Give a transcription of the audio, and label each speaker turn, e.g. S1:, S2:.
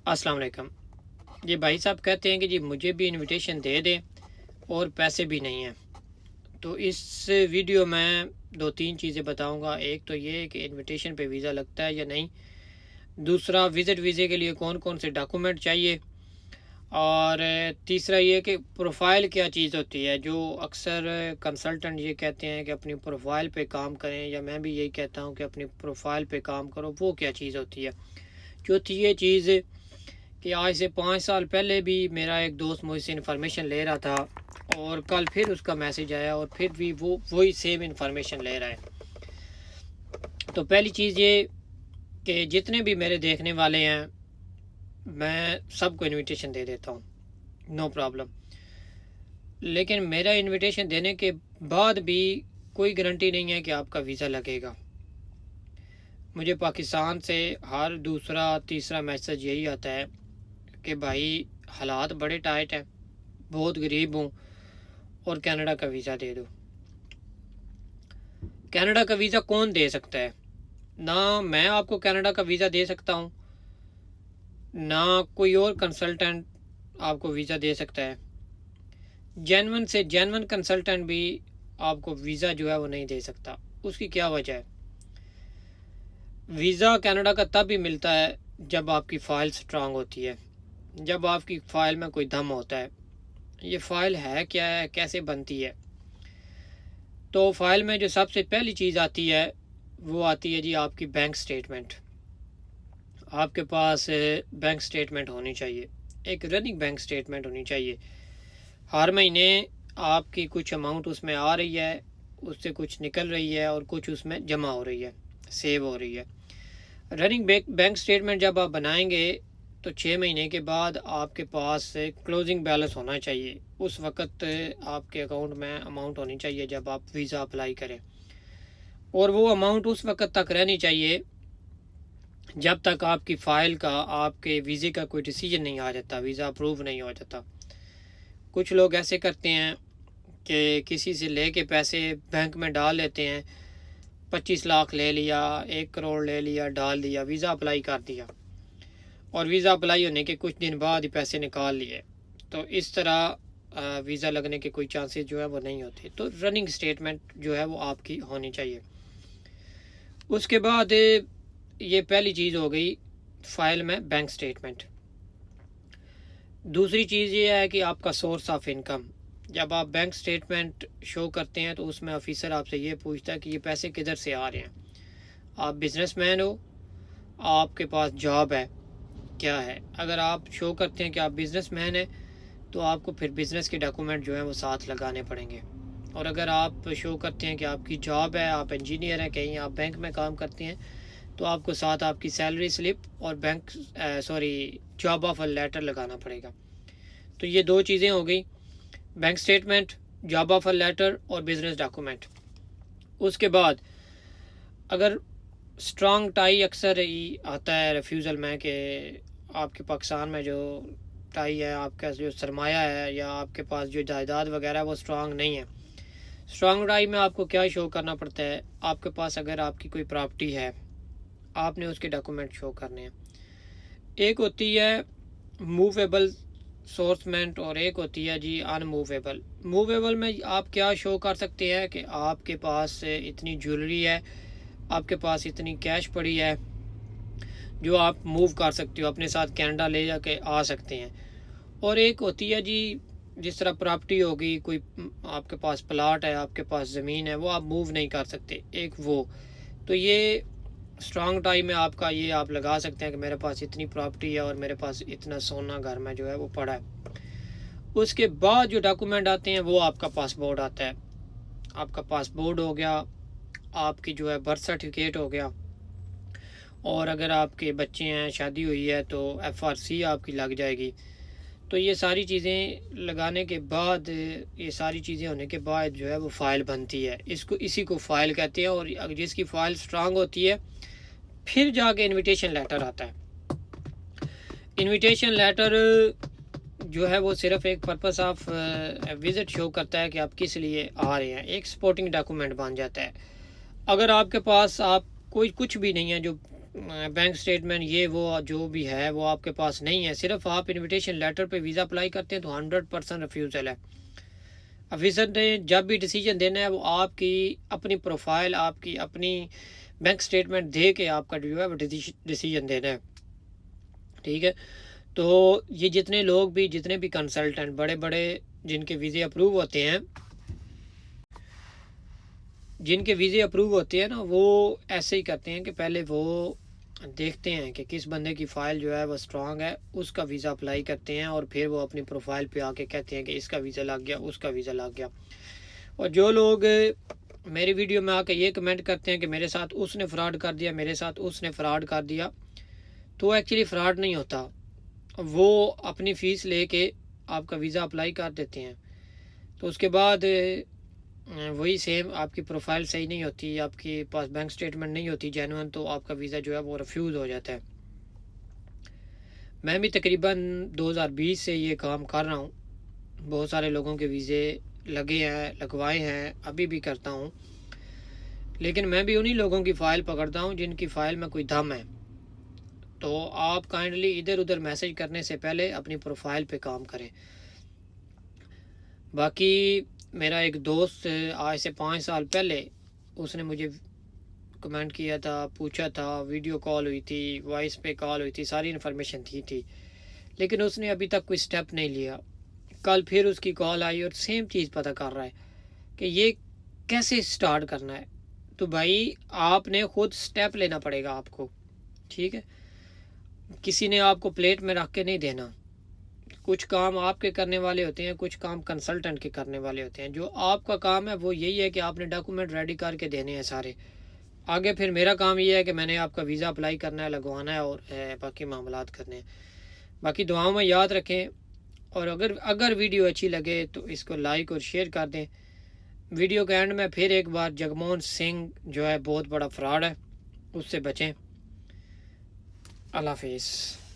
S1: अस्सलाम वालेकुम। ये भाई साहब कहते हैं कि जी मुझे भी इनविटेशन दे दें और पैसे भी नहीं हैं। तो इस वीडियो में दो तीन चीज़ें बताऊंगा। एक तो ये कि इनविटेशन पे वीज़ा लगता है या नहीं। दूसरा, विज़िट वीज़े के लिए कौन कौन से डॉक्यूमेंट चाहिए। और तीसरा ये कि प्रोफाइल क्या चीज़ होती है। जो अक्सर कंसल्टेंट ये कहते हैं कि अपनी प्रोफाइल पे काम करें, या मैं भी यही कहता हूँ कि अपनी प्रोफाइल पे काम करो, वो क्या चीज़ होती है। चौथी ये चीज़ कि आज से 5 साल पहले भी मेरा एक दोस्त मुझसे इन्फॉर्मेशन ले रहा था, और कल फिर उसका मैसेज आया और फिर भी वो वही सेम इन्फॉर्मेशन ले रहा है। तो पहली चीज़ ये कि जितने भी मेरे देखने वाले हैं, मैं सबको इनविटेशन दे देता हूँ, नो प्रॉब्लम। लेकिन मेरा इनविटेशन देने के बाद भी कोई गारंटी नहीं है कि आपका वीज़ा लगेगा। मुझे पाकिस्तान से हर दूसरा तीसरा मैसेज यही आता है कि भाई हालात बड़े टाइट हैं, बहुत गरीब हूँ, और कनाडा का वीज़ा दे दो। कनाडा का वीज़ा कौन दे सकता है? ना मैं आपको कनाडा का वीज़ा दे सकता हूँ, ना कोई और कंसल्टेंट आपको वीज़ा दे सकता है। जेन्युइन से जेन्युइन कंसल्टेंट भी आपको वीज़ा जो है वो नहीं दे सकता। उसकी क्या वजह है? वीज़ा कनाडा का तब भी मिलता है जब आपकी फ़ाइल स्ट्रांग होती है, जब आपकी फ़ाइल में कोई दम होता है। ये फ़ाइल है क्या है, कैसे बनती है? तो फ़ाइल में जो सबसे पहली चीज़ आती है वो आती है जी आपकी बैंक स्टेटमेंट। आपके पास बैंक स्टेटमेंट होनी चाहिए, एक रनिंग बैंक स्टेटमेंट होनी चाहिए। हर महीने आपकी कुछ अमाउंट उसमें आ रही है, उससे कुछ निकल रही है, और कुछ उसमें जमा हो रही है, सेव हो रही है। रनिंग बैंक स्टेटमेंट जब आप बनाएंगे तो 6 महीने के बाद आपके पास क्लोजिंग बैलेंस होना चाहिए। उस वक़्त आपके अकाउंट में अमाउंट होनी चाहिए जब आप वीज़ा अप्लाई करें, और वो अमाउंट उस वक़्त तक रहनी चाहिए जब तक आपकी फ़ाइल का, आपके वीज़े का कोई डिसीजन नहीं आ जाता, वीज़ा अप्रूव नहीं हो जाता। कुछ लोग ऐसे करते हैं कि किसी से लेके पैसे बैंक में डाल लेते हैं, 25 लाख ले लिया, 1 करोड़ ले लिया, डाल दिया, वीज़ा अप्लाई कर दिया, और वीज़ा अप्लाई होने के कुछ दिन बाद ही पैसे निकाल लिए। तो इस तरह वीज़ा लगने के कोई चांसेस जो है वो नहीं होते। तो रनिंग स्टेटमेंट जो है वो आपकी होनी चाहिए। उसके बाद ये पहली चीज़ हो गई फ़ाइल में बैंक स्टेटमेंट। दूसरी चीज़ ये है कि आपका सोर्स ऑफ इनकम। जब आप बैंक स्टेटमेंट शो करते हैं तो उसमें ऑफिसर आपसे ये पूछता है कि ये पैसे किधर से आ रहे हैं। आप बिजनेसमैन हो, आपके पास जॉब है, क्या है? अगर आप शो करते हैं कि आप बिजनेसमैन हैं तो आपको फिर बिज़नेस के डॉक्यूमेंट जो हैं वो साथ लगाने पड़ेंगे। और अगर आप शो करते हैं कि आपकी जॉब है, आप इंजीनियर हैं, कहीं आप बैंक में काम करते हैं, तो आपको साथ आपकी सैलरी स्लिप और जॉब ऑफर लेटर लगाना पड़ेगा। तो ये दो चीज़ें हो गई, bank statement, job offer letter और बिज़नेस डॉक्यूमेंट। उसके बाद अगर स्ट्रॉन्ग टाई अक्सर ही आता है रिफ्यूज़ल में कि आपके पाकिस्तान में जो टाई है, आपका जो सरमाया है या आपके पास जो जायदाद वगैरह है वो स्ट्रॉन्ग नहीं है। स्ट्रॉन्ग टाई में आपको क्या शो करना पड़ता है? आपके पास अगर आपकी कोई प्रॉपर्टी है, आपने उसके डॉक्यूमेंट शो करने हैं। एक होती है मूवेबल सोर्समेंट और एक होती है जी अनमूवेबल। मूवेबल में आप क्या शो कर सकते हैं कि आपके पास इतनी ज्वेलरी है, आपके पास इतनी कैश पड़ी है जो आप मूव कर सकते हो, अपने साथ कनाडा ले जाके आ सकते हैं। और एक होती है जी जिस तरह प्रॉपर्टी होगी, कोई आपके पास प्लाट है, आपके पास ज़मीन है, वो आप मूव नहीं कर सकते, एक वो। तो ये स्ट्रॉन्ग टाई में आपका ये आप लगा सकते हैं कि मेरे पास इतनी प्रॉपर्टी है और मेरे पास इतना सोना घर में जो है वो पड़ा है। उसके बाद जो डॉक्यूमेंट आते हैं वो आपका पासपोर्ट आता है। आपका पासपोर्ट हो गया, आपकी जो है बर्थ सर्टिफिकेट हो गया, और अगर आपके बच्चे हैं, शादी हुई है, तो FRC आपकी लग जाएगी। तो ये सारी चीज़ें लगाने के बाद, ये सारी चीज़ें होने के बाद जो है वो फ़ाइल बनती है। इसी को फ़ाइल कहते हैं। और जिसकी फ़ाइल स्ट्रांग होती है फिर जाके इनविटेशन लेटर आता है। इनविटेशन लेटर जो है वो सिर्फ एक पर्पस ऑफ विज़िट शो करता है कि आप किस लिए आ रहे हैं, एक सपोर्टिंग डॉक्यूमेंट बन जाता है। अगर आपके पास आप कोई कुछ भी नहीं है, जो बैंक स्टेटमेंट ये वो जो भी है वो आपके पास नहीं है, सिर्फ आप इनविटेशन लेटर पे वीज़ा अप्लाई करते हैं तो 100% रिफ्यूज़ल है। ऑफिसर ने जब भी डिसीजन देना है वो आपकी अपनी प्रोफाइल, आपकी अपनी बैंक स्टेटमेंट दे के आपका जो है वो डिसीजन देना है, ठीक है। तो ये जितने भी कंसल्टेंट बड़े बड़े जिनके वीज़े अप्रूव होते हैं, ना, वो ऐसे ही करते हैं कि पहले वो देखते हैं कि किस बंदे की फ़ाइल जो है वो स्ट्रांग है, उसका वीज़ा अप्लाई करते हैं और फिर वो अपनी प्रोफाइल पे आके कहते हैं कि इसका वीज़ा लग गया, उसका वीज़ा लग गया। और जो लोग मेरी वीडियो में आके ये कमेंट करते हैं कि मेरे साथ उसने फ़्रॉड कर दिया, मेरे साथ उसने फ़्रॉड कर दिया, तो एक्चुअली फ़्रॉड नहीं होता। वो अपनी फ़ीस लेके आपका वीज़ा अप्लाई कर देते हैं, तो उसके बाद वही सेम आपकी प्रोफाइल सही नहीं होती, आपके पास बैंक स्टेटमेंट नहीं होती जेन्युइन, तो आपका वीज़ा जो है वो रिफ्यूज़ हो जाता है। मैं भी तकरीबन 2020 से ये काम कर रहा हूँ, बहुत सारे लोगों के वीज़े लगे हैं, लगवाए हैं, अभी भी करता हूँ, लेकिन मैं भी उन्हीं लोगों की फ़ाइल पकड़ता हूँ जिनकी फ़ाइल में कोई दम है। तो आप काइंडली इधर उधर मैसेज करने से पहले अपनी प्रोफाइल पे काम करें। बाकी मेरा एक दोस्त आज से 5 साल पहले उसने मुझे कमेंट किया था, पूछा था, वीडियो कॉल हुई थी, वॉइस पे कॉल हुई थी, सारी इन्फॉर्मेशन थी, लेकिन उसने अभी तक कोई स्टेप नहीं लिया। कल फिर उसकी कॉल आई और सेम चीज़ पता कर रहा है कि ये कैसे स्टार्ट करना है। तो भाई आपने खुद स्टेप लेना पड़ेगा आपको, ठीक है। किसी ने आपको प्लेट में रख के नहीं देना। कुछ काम आपके करने वाले होते हैं, कुछ काम कंसल्टेंट के करने वाले होते हैं। जो आपका काम है वो यही है कि आपने डॉक्यूमेंट रेडी करके देने हैं सारे। आगे फिर मेरा काम ये है कि मैंने आपका वीज़ा अप्लाई करना है, लगवाना है और बाकी मामलात करने हैं। बाकी दुआओं में याद रखें, और अगर वीडियो अच्छी लगे तो इसको लाइक और शेयर कर दें। वीडियो के एंड में फिर एक बार जगमोहन सिंह जो है बहुत बड़ा फ्रॉड है, उससे बचें। अल्लाह हाफिज़।